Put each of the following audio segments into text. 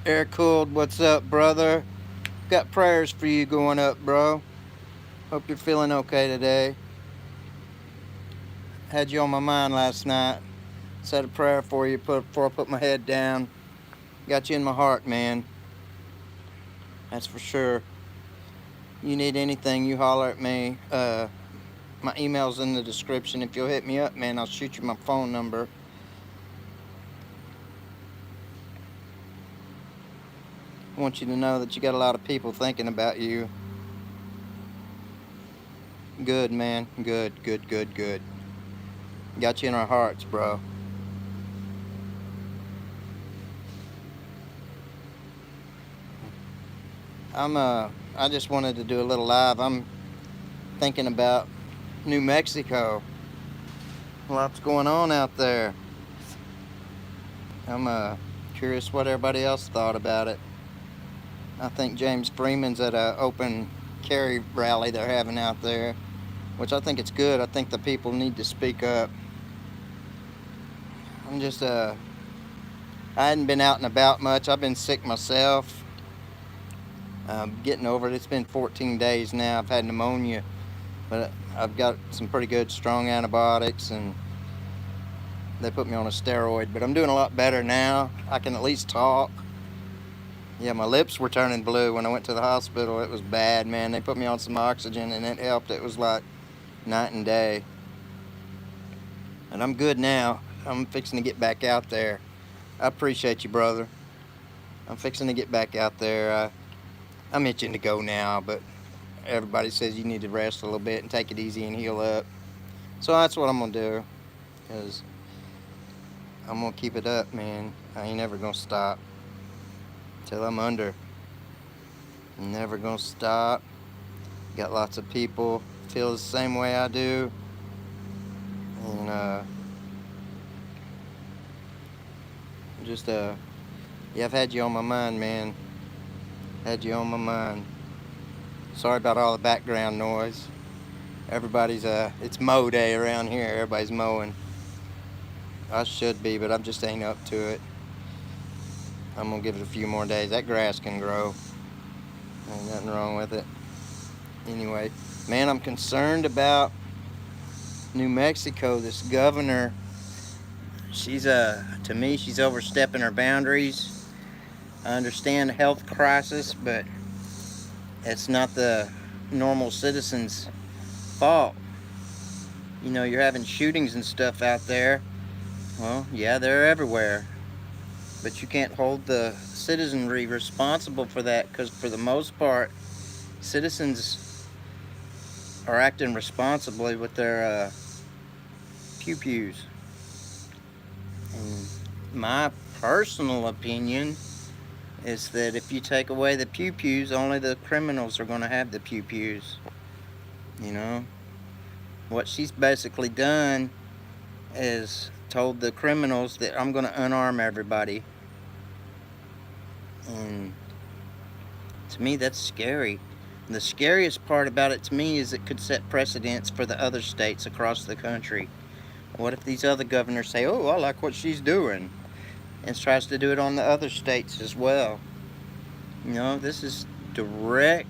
Air cooled, what's up, brother? Got prayers for you going up, bro. Hope you're feeling okay today. Had you on my mind last night. Said a prayer for you before I put my head down. Got you in my heart, man. That's for sure. You need anything, you holler at me. My email's in the description. If you'll hit me up, man, I'll shoot you my phone number. I want you to know that you got a lot of people thinking about you. Good, man. Good, good, good, good. Got you in our hearts, bro. I just wanted to do a little live. I'm thinking about New Mexico. Lots going on out there. I'm curious what everybody else thought about it. I think James Freeman's at a open carry rally they're having out there, which I think it's good. I think the people need to speak up. I'm just I hadn't been out and about much. I've been sick myself. Getting over it. It's been 14 days now. I've had pneumonia, but I've got some pretty good strong antibiotics, and they put me on a steroid. But I'm doing a lot better now. I can at least talk. Yeah, my lips were turning blue when I went to the hospital. It was bad, man. They put me on some oxygen, and it helped. It was like night and day. And I'm good now. I'm fixing to get back out there. I appreciate you, brother. I'm fixing to get back out there. I'm itching to go now, but everybody says you need to rest a little bit and take it easy and heal up. So that's what I'm going to do, because I'm going to keep it up, man. I ain't never going to stop till I'm under. I'm never going to stop. Got lots of people feel the same way I do. And just yeah, I've had you on my mind, man. Had you on my mind. Sorry about all the background noise. Everybody's it's mow day around here. Everybody's mowing. I should be, but I just ain't up to it. I'm gonna give it a few more days. That grass can grow. Ain't nothing wrong with it. Anyway, man, I'm concerned about New Mexico. This governor, she's to me, she's overstepping her boundaries. I understand the health crisis, but it's not the normal citizens' fault. You know, you're having shootings and stuff out there. Well, yeah, they're everywhere. But you can't hold the citizenry responsible for that, because for the most part, citizens are acting responsibly with their pew-pews. And my personal opinion is that if you take away the pew-pews, only the criminals are going to have the pew-pews. You know? What she's basically done is told the criminals that I'm going to unarm everybody. And to me, that's scary. And the scariest part about it to me is it could set precedents for the other states across the country. What if these other governors say, oh, I like what she's doing, and tries to do it on the other states as well? You know, this is direct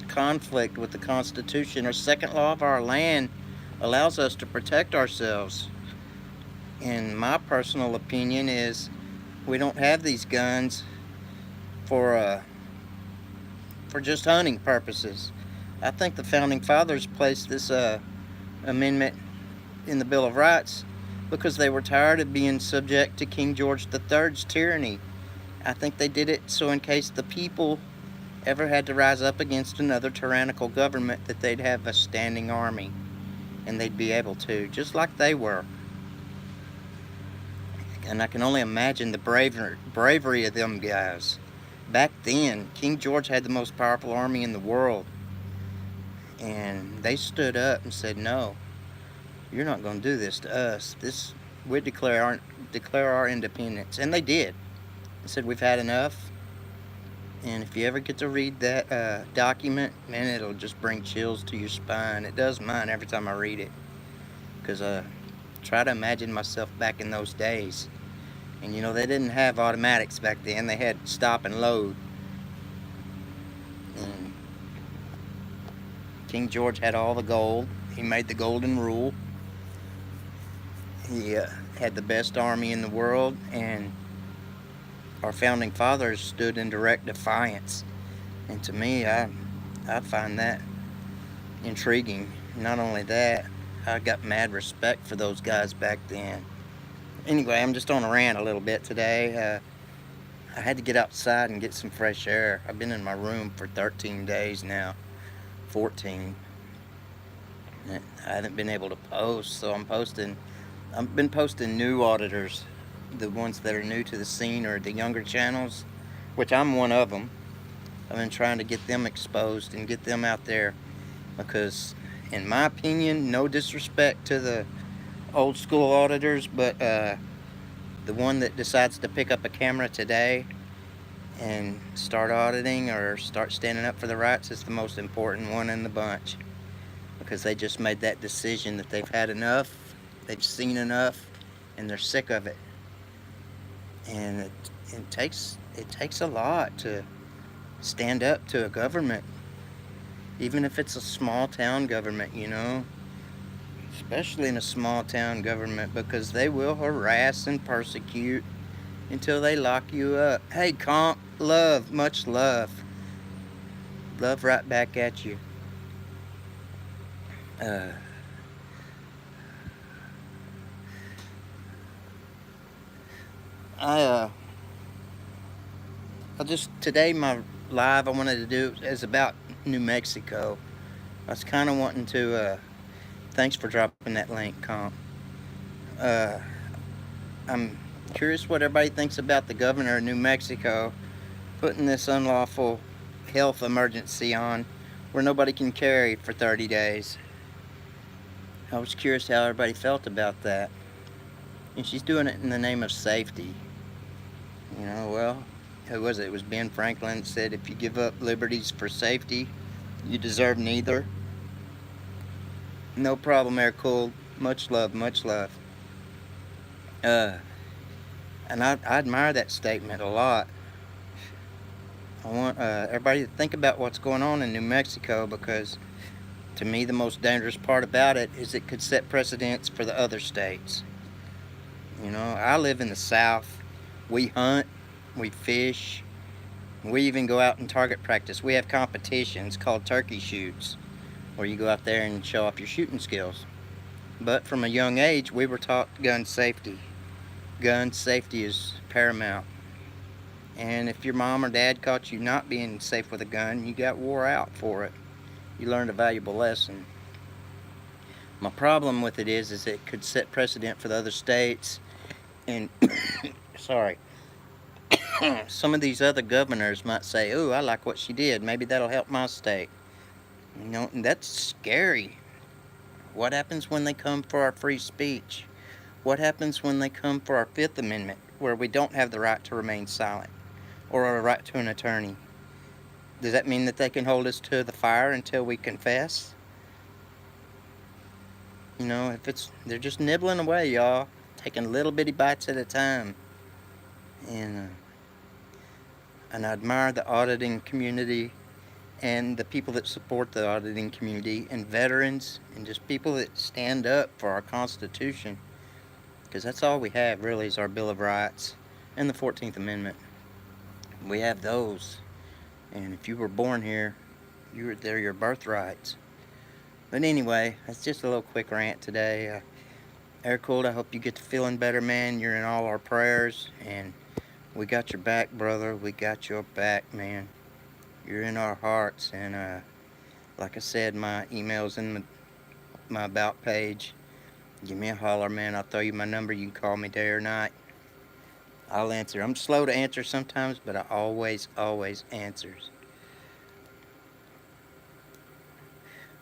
conflict with the Constitution. Our second law of our land allows us to protect ourselves. And my personal opinion is we don't have these guns for just hunting purposes. I think the founding fathers placed this amendment in the Bill of Rights because they were tired of being subject to King George III's tyranny. I think they did it so in case the people ever had to rise up against another tyrannical government, that they'd have a standing army, and they'd be able to, just like they were. And I can only imagine the bravery of them guys. Back then, King George had the most powerful army in the world, and they stood up and said, no, you're not going to do this to us. We declare our independence. And they did. They said, we've had enough. And if you ever get to read that document, man, it'll just bring chills to your spine. It does mine every time I read it. Because try to imagine myself back in those days. And you know, they didn't have automatics back then. They had stop and load. And King George had all the gold. He made the golden rule. He had the best army in the world, and our founding fathers stood in direct defiance. And to me, I find that intriguing. Not only that, I got mad respect for those guys back then. Anyway, I'm just on a rant a little bit today. I had to get outside and get some fresh air. I've been in my room for 13 days now, 14. And I haven't been able to post, so I've been posting new auditors, the ones that are new to the scene or the younger channels, which I'm one of them. I've been trying to get them exposed and get them out there because, in my opinion, no disrespect to the old school auditors, but the one that decides to pick up a camera today and start auditing or start standing up for the rights is the most important one in the bunch, because they just made that decision that they've had enough, they've seen enough, and they're sick of it. And it takes a lot to stand up to a government, even if it's a small town government, you know, especially in a small town government, because they will harass and persecute until they lock you up. Hey, comp, love, much love. Love right back at you. Uh, I today my live I wanted to do is about New Mexico. I was kind of wanting to. Thanks for dropping that link, comp. Uh, I'm curious what everybody thinks about the governor of New Mexico putting this unlawful health emergency on where nobody can carry for 30 days. I was curious how everybody felt about that. And she's doing it in the name of safety. You know, well, who was it? It was Ben Franklin said, if you give up liberties for safety, you deserve neither. No problem, Air Cool. Much love, much love. Uh, and I admire that statement a lot. I want everybody to think about what's going on in New Mexico, because to me the most dangerous part about it is it could set precedents for the other states. You know, I live in the South. We hunt, we fish, we even go out and target practice. We have competitions called turkey shoots, where you go out there and show off your shooting skills. But from a young age, we were taught gun safety. Gun safety is paramount. And if your mom or dad caught you not being safe with a gun, you got wore out for it. You learned a valuable lesson. My problem with it is it could set precedent for the other states. And sorry, some of these other governors might say, "Ooh, I like what she did. Maybe that'll help my state." You know, and that's scary. What happens when they come for our free speech? What happens when they come for our Fifth Amendment, where we don't have the right to remain silent or a right to an attorney? Does that mean that they can hold us to the fire until we confess? You know, they're just nibbling away, y'all, taking little bitty bites at a time. And I admire the auditing community and the people that support the auditing community and veterans and just people that stand up for our Constitution, because that's all we have really is our Bill of Rights and the 14th Amendment. We have those, and if you were born here, they're your birthrights. But anyway, that's just a little quick rant today. Air Cooled, I hope you get to feeling better, man. You're in all our prayers, and we got your back, brother. We got your back, man. You're in our hearts, and like I said, my email's in my about page. Give me a holler, man. I'll throw you my number. You can call me day or night. I'll answer. I'm slow to answer sometimes, but I always answers.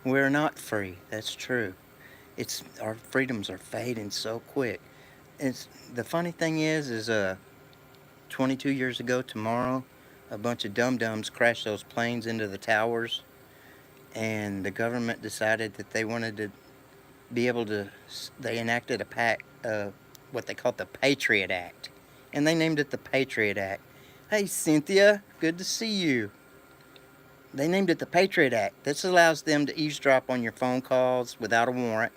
We're not free. That's true. Our freedoms are fading so quick. The funny thing is 22 years ago tomorrow, a bunch of dum-dums crashed those planes into the towers, and the government decided that they wanted to be able to, they enacted what they called the Patriot Act. And they named it the Patriot Act. Hey, Cynthia, good to see you. They named it the Patriot Act. This allows them to eavesdrop on your phone calls without a warrant.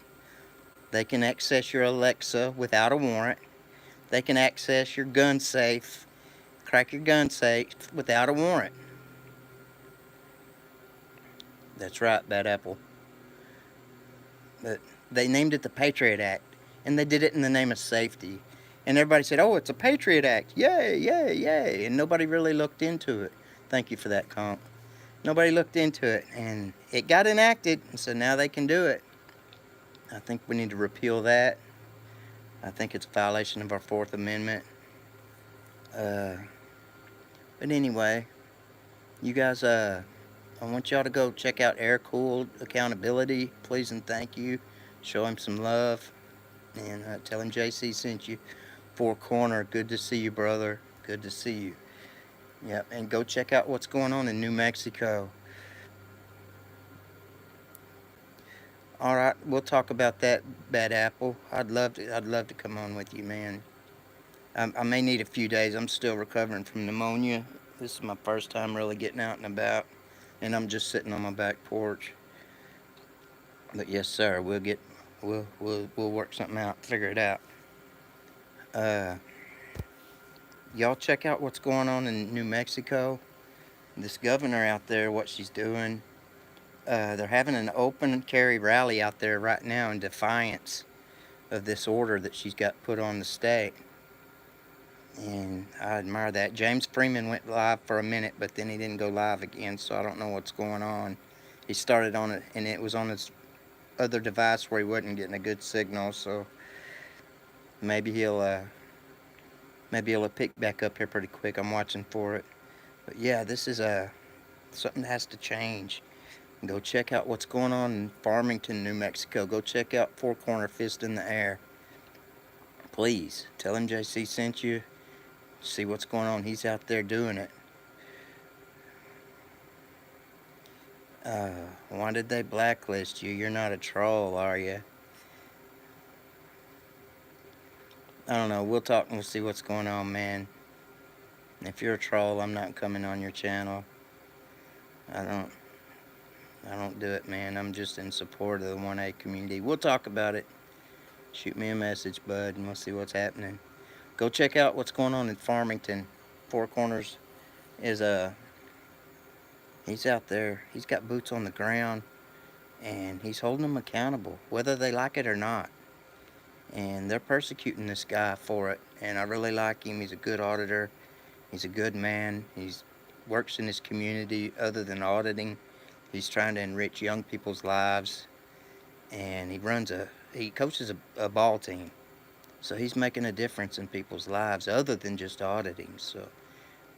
They can access your Alexa without a warrant. They can access your gun safe, crack your gun safe without a warrant. That's right, Bad Apple. But they named it the Patriot Act, and they did it in the name of safety. And everybody said, oh, it's a Patriot Act. Yay, yay, yay. And nobody really looked into it. Thank you for that, Conk. Nobody looked into it, and it got enacted, and so now they can do it. I think we need to repeal that. I think it's a violation of our Fourth Amendment. But anyway, you guys, I want y'all to go check out Air Cooled Accountability. Please and thank you. Show him some love, and tell him JC sent you. Four Corner, good to see you, brother. Good to see you. Yep, and go check out what's going on in New Mexico. All right, we'll talk about that, Bad Apple. I'd love to come on with you, man. I may need a few days. I'm still recovering from pneumonia. This is my first time really getting out and about, and I'm just sitting on my back porch. But yes, sir, we'll work something out, figure it out. Y'all check out what's going on in New Mexico. This governor out there, what she's doing. They're having an open carry rally out there right now in defiance of this order that she's got put on the state. And I admire that. James Freeman went live for a minute, but then he didn't go live again, so I don't know what's going on. He started on it, and it was on his other device where he wasn't getting a good signal, so maybe he'll pick back up here pretty quick. I'm watching for it. But yeah, this is something that has to change. Go check out what's going on in Farmington, New Mexico. Go check out Four Corner Fist in the Air. Please, tell him JC sent you. See what's going on. He's out there doing it. Why did they blacklist you? You're not a troll, are you? I don't know. We'll talk and we'll see what's going on, man. If you're a troll, I'm not coming on your channel. I don't do it, man. I'm just in support of the 1A community. We'll talk about it. Shoot me a message, bud, and we'll see what's happening. Go check out what's going on in Farmington. Four Corners is he's out there. He's got boots on the ground, and he's holding them accountable, whether they like it or not. And they're persecuting this guy for it, and I really like him. He's a good auditor. He's a good man. He works in his community other than auditing. He's trying to enrich young people's lives, and he coaches a ball team. So he's making a difference in people's lives other than just auditing. So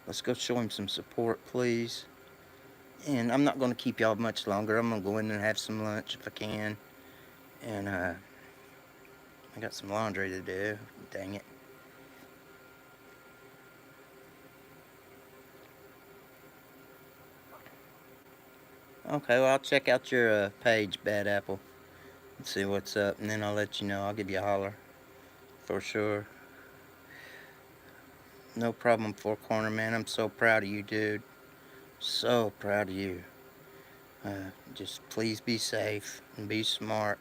let's go show him some support, please. And I'm not going to keep y'all much longer. I'm going to go in and have some lunch if I can. And I got some laundry to do. Dang it. Okay, well, I'll check out your page, Bad Apple, and see what's up, and then I'll let you know. I'll give you a holler, for sure. No problem, Four Corner, man. I'm so proud of you, dude. So proud of you. Just please be safe and be smart.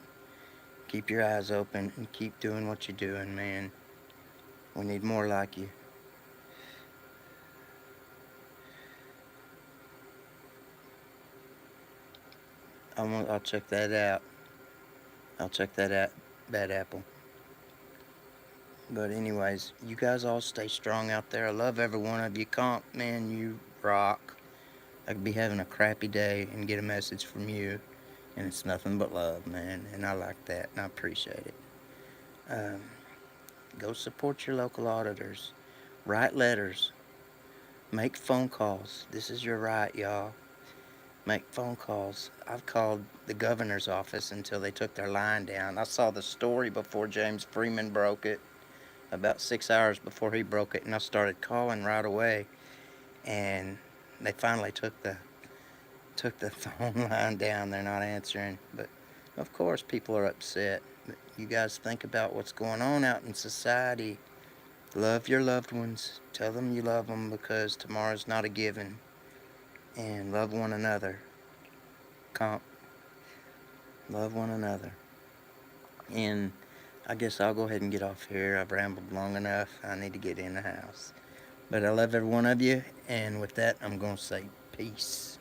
Keep your eyes open and keep doing what you're doing, man. We need more like you. I'll check that out. I'll check that out, Bad Apple. But anyways, you guys all stay strong out there. I love every one of you. Comp, man, you rock. I could be having a crappy day and get a message from you, and it's nothing but love, man. And I like that, and I appreciate it. Go support your local auditors. Write letters. Make phone calls. This is your right, y'all. Make phone calls. I've called the governor's office until they took their line down. I saw the story before James Freeman broke it, about 6 hours before he broke it, and I started calling right away. And they finally took the phone line down. They're not answering. But of course people are upset. But you guys think about what's going on out in society. Love your loved ones. Tell them you love them because tomorrow's not a given. And love one another. Comp. Love one another. And I guess I'll go ahead and get off here. I've rambled long enough. I need to get in the house. But I love every one of you. And with that, I'm going to say peace.